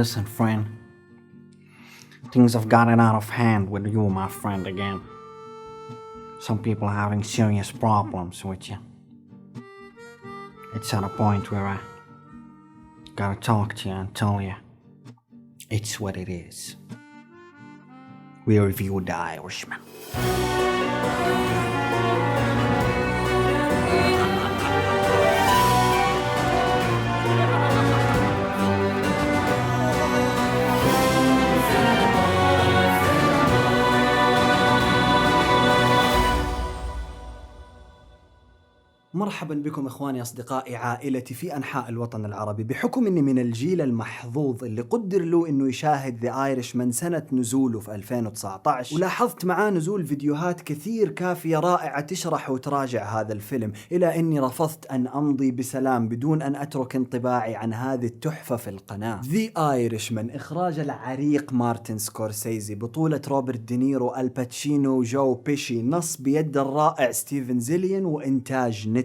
Listen, friend. Things have gotten out of hand with you, my friend, again. Some people are having serious problems with you. It's at a point where I gotta talk to you and tell you it's what it is. We reviewed The Irishman. مرحبا بكم إخواني أصدقائي عائلتي في أنحاء الوطن العربي. بحكم أني من الجيل المحظوظ اللي قدر له أنه يشاهد The Irishman سنة نزوله في 2019، ولاحظت معاه نزول فيديوهات كثير كافية رائعة تشرح وتراجع هذا الفيلم، إلى أني رفضت أن أمضي بسلام بدون أن أترك انطباعي عن هذه التحفة في القناة. The Irishman إخراج العريق مارتن سكورسيزي، بطولة روبرت دينيرو، الباتشينو، وجو بيشي، نص بيد الرائع ستيفن زيليان، وإنتاج نتفليكس.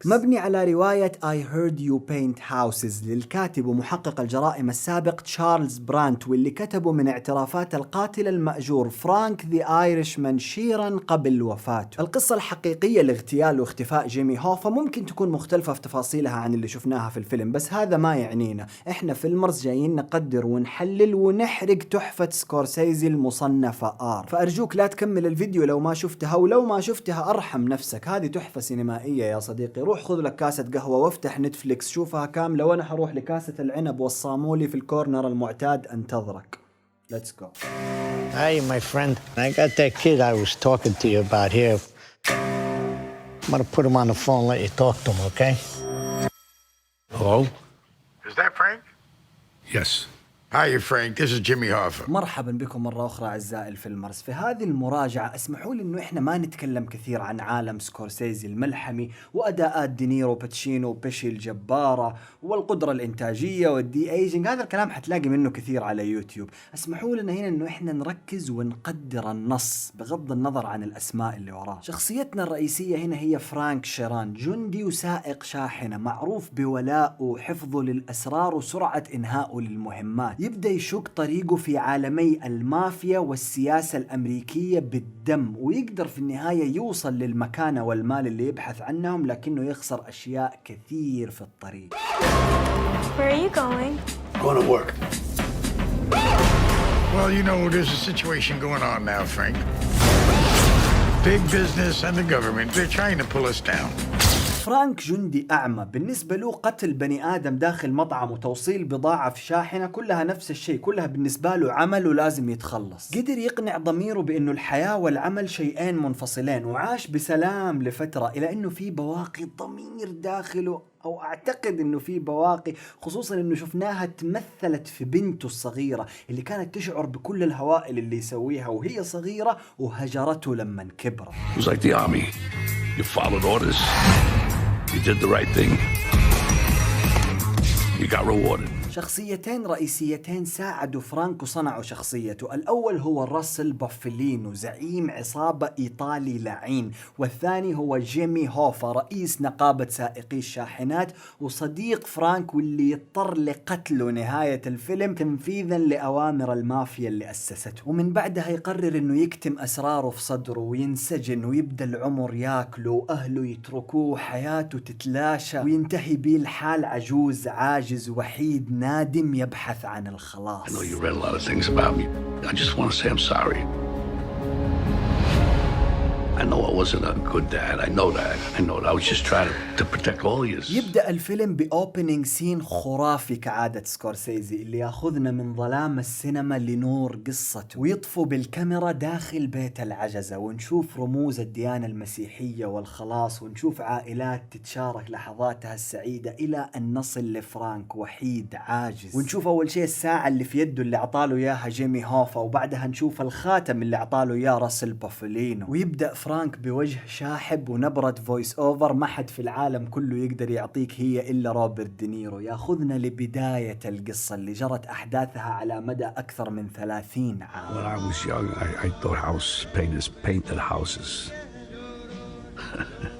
مبني على رواية I Heard You Paint Houses للكاتب ومحقق الجرائم السابق تشارلز برانت، واللي كتبه من اعترافات القاتل المأجور فرانك ذا ايرشمان شيرا قبل وفاته. القصة الحقيقية لاغتيال واختفاء جيمي هوفا ممكن تكون مختلفة في تفاصيلها عن اللي شفناها في الفيلم، بس هذا ما يعنينا. احنا فيلمرز جايين نقدر ونحلل ونحرق تحفة سكورسيزي المصنفة R، فأرجوك لا تكمل الفيديو لو ما شفتها، ولو ما شفتها أرحم نفسك، هذه تحفة سينمائية يا صديقي. روح خذ لك كاسة قهوة وافتح نتفليكس شوفها كاملة، وانا حروح لكاسة العنب والصامولي في الكورنر المعتاد انتظرك. Let's go. Hey, my friend. I got that kid I was talking to you about here. I'm gonna put him on the phone and let you talk to him, okay? Hello? Is that Frank? Yes. Hi, Frank. This is Jimmy Hoffa. مرحبا بكم مرة أخرى أعزائي الفيلمرز. في هذه المراجعة اسمحوا لي إنه إحنا ما نتكلم كثير عن عالم سكورسيزي الملحمي وأداءات دينيرو، باتشينو، بيشي الجبارة، والقدرة الإنتاجية والدي ايجينج. هذا الكلام حتلاقي منه كثير على يوتيوب. اسمحوا لنا هنا إنه إحنا نركز ونقدر النص بغض النظر عن الأسماء اللي وراه. شخصيتنا الرئيسية هنا هي فرانك شيران، جندي وسائق شاحنة معروف بولائه وحفظه للأسرار وسرعة إنهائه للمهمات. يبدأ يشق طريقه في عالمي المافيا والسياسة الأمريكية بالدم، ويقدر في النهاية يوصل للمكانة والمال اللي يبحث عنهم، لكنه يخسر أشياء كثير في الطريق. Where are you going? Going to work. Well, you know, there's a situation going on now, Frank. Big business and the government, they're trying to pull us down. فرانك جندي أعمى، بالنسبة له قتل بني آدم داخل مطعم وتوصيل بضاعة في شاحنة كلها نفس الشيء، كلها بالنسبة له عمل ولازم يتخلص. قدر يقنع ضميره بأنه الحياة والعمل شيئين منفصلين، وعاش بسلام لفترة، إلى أنه في بواقي ضمير داخله، أو أعتقد أنه في بواقي، خصوصا أنه شفناها تمثلت في بنته الصغيرة اللي كانت تشعر بكل الهوائل اللي يسويها وهي صغيرة، وهجرته لما كبر. It was like the army. You followed orders. You did the right thing. You got rewarded. شخصيتين رئيسيتين ساعدوا فرانك وصنعوا شخصيته. الأول هو راسل بوفلينو، زعيم عصابة إيطالي لعين، والثاني هو جيمي هوفا، رئيس نقابة سائقي الشاحنات وصديق فرانك، واللي يضطر لقتله نهاية الفيلم تنفيذا لأوامر المافيا اللي أسسته. ومن بعدها يقرر إنه يكتم أسراره في صدره وينسجن، ويبدأ العمر ياكله وأهله يتركوه وحياته تتلاشى، وينتهي بيه الحال عجوز عاجز وحيد نادم يبحث عن الخلاص. I know you read a lot of things about me. I just want to say I'm sorry. I know I wasn't a good dad. I know that. I was just trying to protect all of you. يبدأ الفيلم بأوبننج سين خرافي كعادة سكورسيزي، اللي ياخذنا من ظلام السينما لنور قصته، ويطفو بالكاميرا داخل بيت العجزة، ونشوف رموز الديانة المسيحية والخلاص، ونشوف عائلات تتشارك لحظاتها السعيدة، إلى أن نصل لفرانك وحيد عاجز. ونشوف أول شيء الساعة اللي في يده اللي عطاله إياها جيمي هوفا، وبعدها نشوف الخاتم اللي عطاله إياه راسل بوفلينو. ويبدأ فرانك بوجه شاحب ونبرة فويس اوفر ما حد في العالم كله يقدر يعطيك هي إلا روبرت دينيرو، ياخذنا لبداية القصة اللي جرت أحداثها على مدى أكثر من 30 عام. When I was young, I thought house painters painted houses.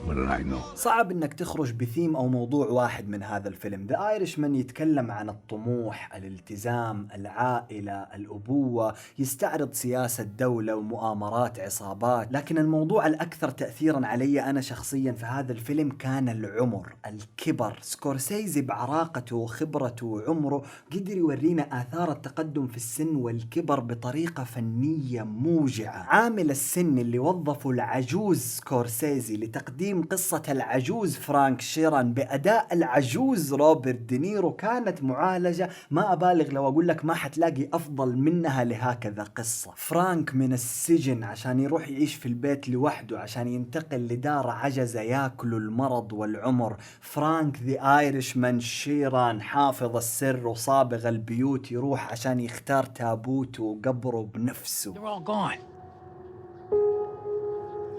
What did I know? صعب انك تخرج بثيم او موضوع واحد من هذا الفيلم. ذا ايرشمان يتكلم عن الطموح، الالتزام، العائلة، الأبوة، يستعرض سياسة دولة ومؤامرات عصابات، لكن الموضوع الأكثر تأثيرا علي أنا شخصيا في هذا الفيلم كان العمر، الكبر. سكورسيزي بعراقته وخبرته وعمره قدر يورينا آثار التقدم في السن والكبر بطريقة فنية موجعة. عامل السن اللي وظفه العجوز سكورسيزي لتقديم قصة العجوز فرانك شيران بأداء العجوز روبرت دينيرو كانت معالجة ما أبالغ لو أقول لك ما حتلاقي أفضل منها لهكذا قصة. فرانك من السجن عشان يروح يعيش في البيت لوحده، عشان ينتقل لدار عجزة ياكله المرض والعمر. فرانك ذا ايرشمان شيران حافظ السر وصابغ البيوت يروح عشان يختار تابوته وقبره بنفسه. They're all gone.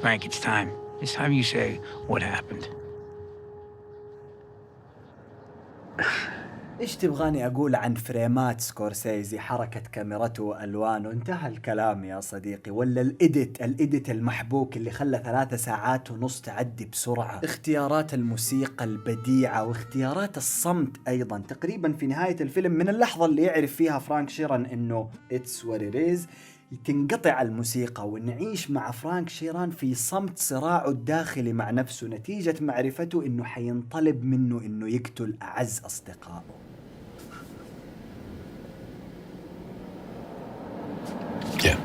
Frank, it's time. It's time you say what happened. ايش تبغاني اقول عن فريمات سكورسيزي، حركة كاميرته والوانه؟ انتهى الكلام يا صديقي. ولا الإديت المحبوك اللي خلى 3 ساعات ونص تعدي بسرعة. اختيارات الموسيقى البديعة واختيارات الصمت ايضا. تقريبا في نهاية الفيلم من اللحظة اللي يعرف فيها فرانك شيران انه it's what it is تنقطع الموسيقى ونعيش مع فرانك شيران في صمت صراعه الداخلي مع نفسه نتيجة معرفته انه حينطلب منه انه يقتل اعز اصدقائه.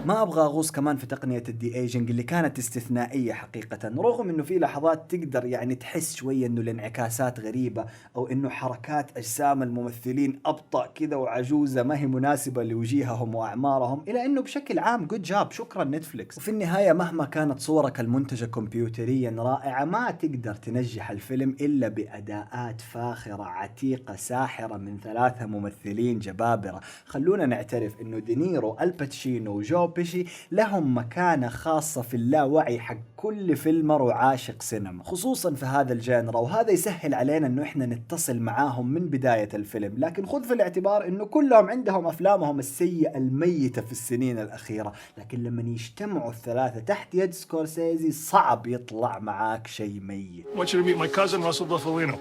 ما ابغى اغوص كمان في تقنية الدي ايجنج اللي كانت استثنائية حقيقة، رغم انه في لحظات تقدر يعني تحس شوية انه الانعكاسات غريبة او انه حركات اجسام الممثلين ابطأ كذا وعجوزة ما هي مناسبة لوجيههم واعمارهم، الا انه بشكل عام جود جاب، شكرا نتفليكس. وفي النهاية مهما كانت صورك المنتجة كمبيوتريا رائعة ما تقدر تنجح الفيلم الا باداءات فاخرة عتيقة ساحرة من 3 ممثلين جبابرة. خلونا نعترف انه دينيرو، الباتشينو، جو بيشي لهم مكانة خاصة في اللاوعي حق كل فيلمر وعاشق سينما، خصوصا في هذا الجانرا، وهذا يسهل علينا انه احنا نتصل معاهم من بداية الفيلم. لكن خذ في الاعتبار انه كلهم عندهم افلامهم السيئة الميتة في السنين الاخيرة، لكن لما يجتمعوا ال3 تحت يد سكورسيزي صعب يطلع معاك شيء ميت. I want you to meet my cousin Russell Buffalino.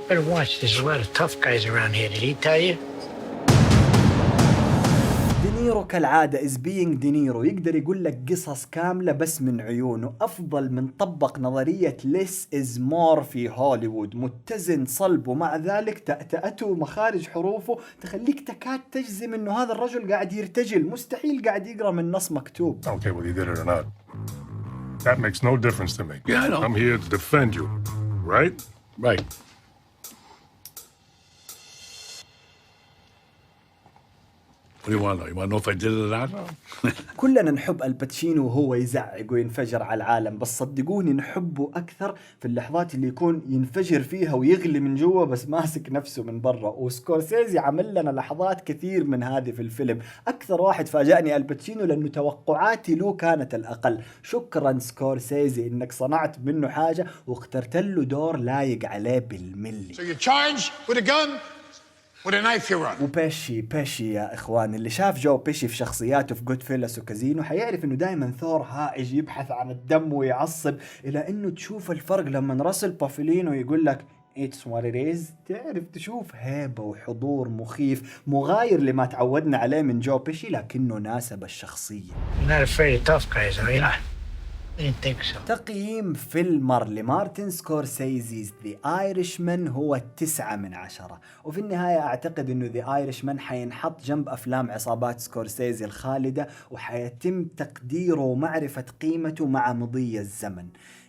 Better watch, there's a lot of tough guys around here. Did he tell you? دينيرو كالعادة is being دينيرو، يقدر يقول لك قصص كاملة بس من عيونه، أفضل من طبق نظرية less is more في هوليوود، متزن صلب ومع ذلك تأتأته ومخارج حروفه تخليك تكاد تجزم إنه هذا الرجل قاعد يرتجل، مستحيل قاعد يقرأ من نص مكتوب. Okay, whether you did it or not. That makes no difference to me. Yeah, I know. I'm here to defend you, right? Right. What do you want to know? You want to know if I did it or not? كلنا نحب الباتشينو وهو يزعق وينفجر على العالم، بس صدقوني نحبه أكثر في اللحظات اللي يكون ينفجر فيها ويغلي من جوا بس ماسك نفسه من برا. وسكورسيزي عمل لنا لحظات كثير من هذه في الفيلم. أكثر واحد فاجأني الباتشينو لأنه توقعاتي له كانت الأقل. شكرا سكورسيزي إنك صنعت منه حاجة واخترت له دور لايق عليه بالملي. So you charge with a gun, with a knife you run. وبيشي يا إخوان، اللي شاف جو بيشي في شخصياته في جود فيلس وكازينو حيعرف إنه دائما ثور هائج يبحث عن الدم ويعصب، إلى إنه تشوف الفرق لما راسل بافلينو يقول لك It's what it is. تعرف تشوف هيبة وحضور مخيف مغاير لما تعودنا عليه من جو بيشي، لكنه ناسب الشخصية. You're not afraid of tough guys, are you? I didn't think so. تقييم فيلمر لمارتن سكورسيزي's The Irishman هو 9/10، وفي النهاية أعتقد إنه The Irishman حينحط جنب أفلام عصابات سكورسيزي الخالدة وحيتم تقديره ومعرفة قيمته مع مضي الزمن.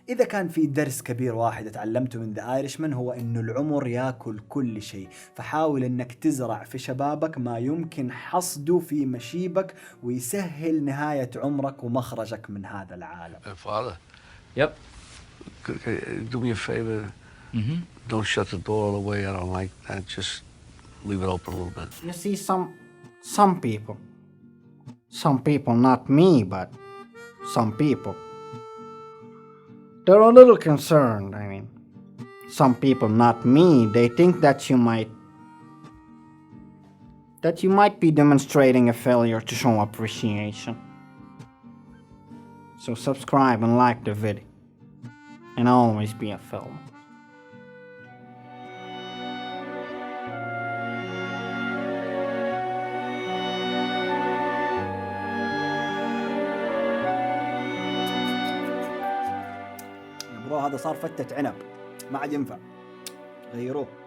إذا كان في درس كبير واحد اتعلمته من The Irishman هو إنه العمر ياكل كل شيء، فحاول إنك تزرع في شبابك ما يمكن حصده في مشيبك ويسهل نهاية عمرك ومخرجك من هذا العالم. Father. Yep. Do me a favor. Don't shut the door all the way. I don't like that. Just leave it open a little bit. You see, some people, not me, but some people, they're a little concerned. I mean, some people, not me, they think that you might be demonstrating a failure to show appreciation. So subscribe and like the video. and always be a film. يا برو هذا صار فتة عنب، ما عاد ينفع، غيروه.